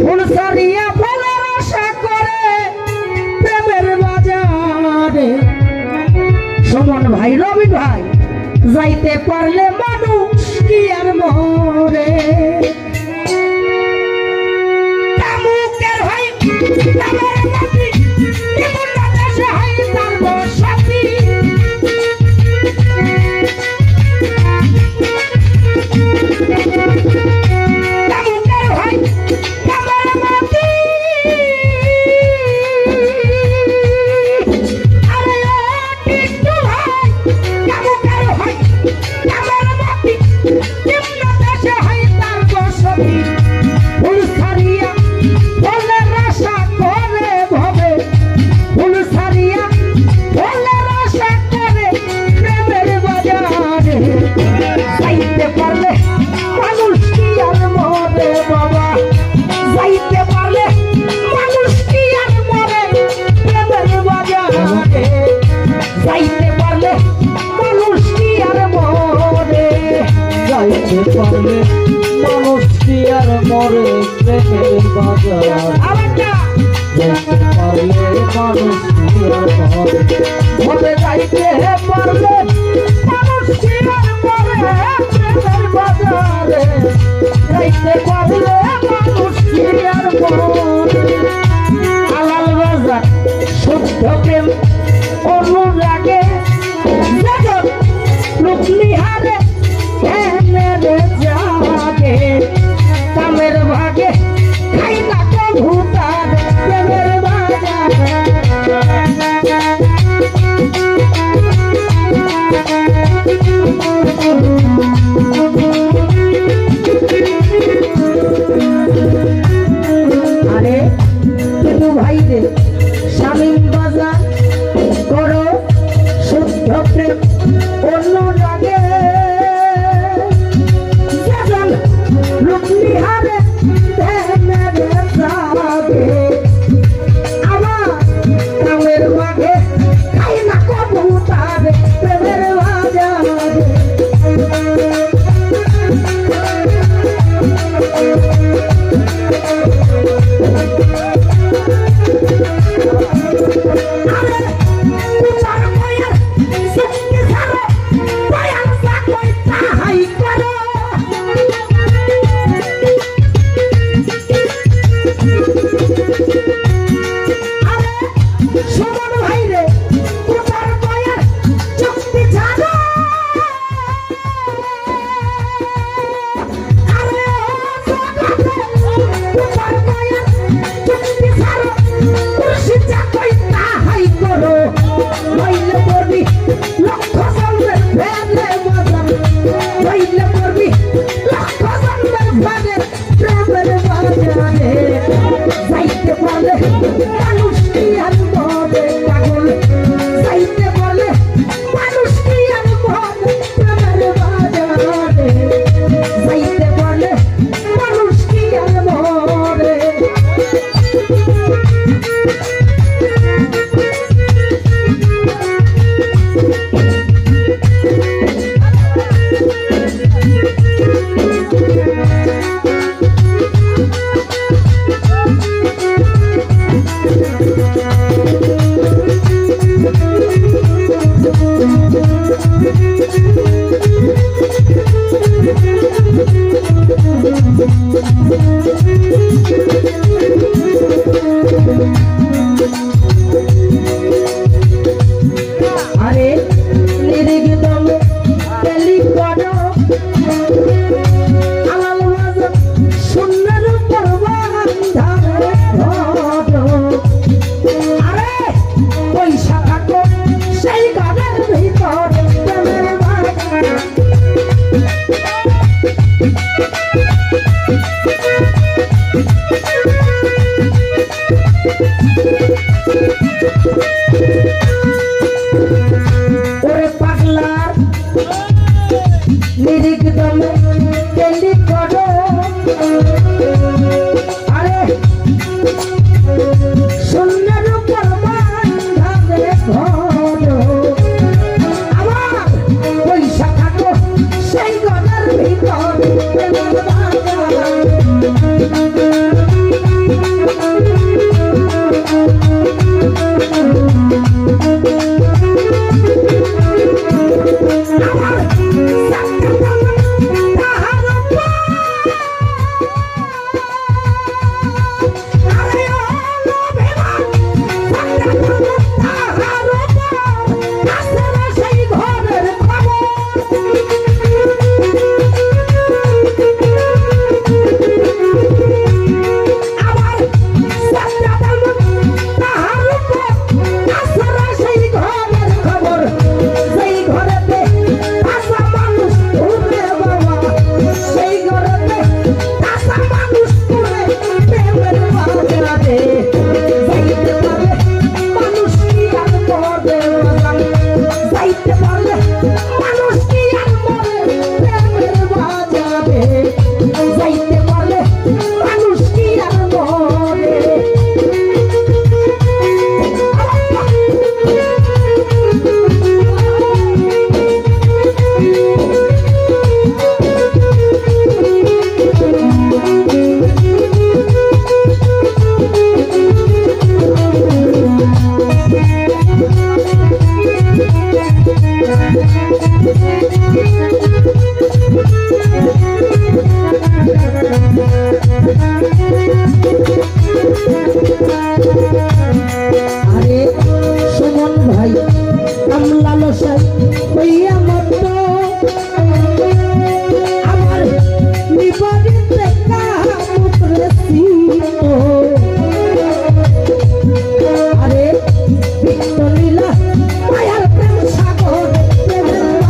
ফুলসারিয়া ফুলের আশা করে প্রেমের বাজারে সুমন ভাই রবি ভাই যাইতে পারলে মানুষ কি আর মরে কামুকের ভাই কামের মতি নিমুন্না দেশে হয় তার বসতি পারলে মানুষ কি আর মরে প্রেমের বাজার পারলে মানুষ কি আর মরে মরে যাইতে পারলে মানুষ কি আর মরে প্রেমের বাজারে যাইতে পারলে মানুষ কি আর মরে আলাল বাজার শুদ্ধ প্রেম অনুরাগে জগৎ লুকলি হারে কামের ভাগে খাই না ভূতার প্রেমের বাজারে আরে কিন্তু ভাই রে শামীম বাজার করো শুদ্ধ প্রেম অনুরাগে লুকলিহারে প্রেমের জাগে আমার কামের ভাগে খাই না কবুতার প্রেমের বাজারে আরে উচার কয়ার সুক্তি ছাড়ো কয়ার একদম তেলি করো আরে সুন্দর উপর বাঁধাবে ঘর আমার পয়সা থাকো সেই ঘরের ভিতর আরে সুমন ভাই আমলা লসাই হইয়া মত আমার নিবারিতে কামুকরে সীত আরে বিক্ত লীলা মায়ার প্রেম সাগর প্রেমের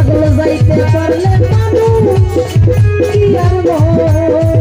পাগল যাইতে পারলে মানুষ কি আর মরে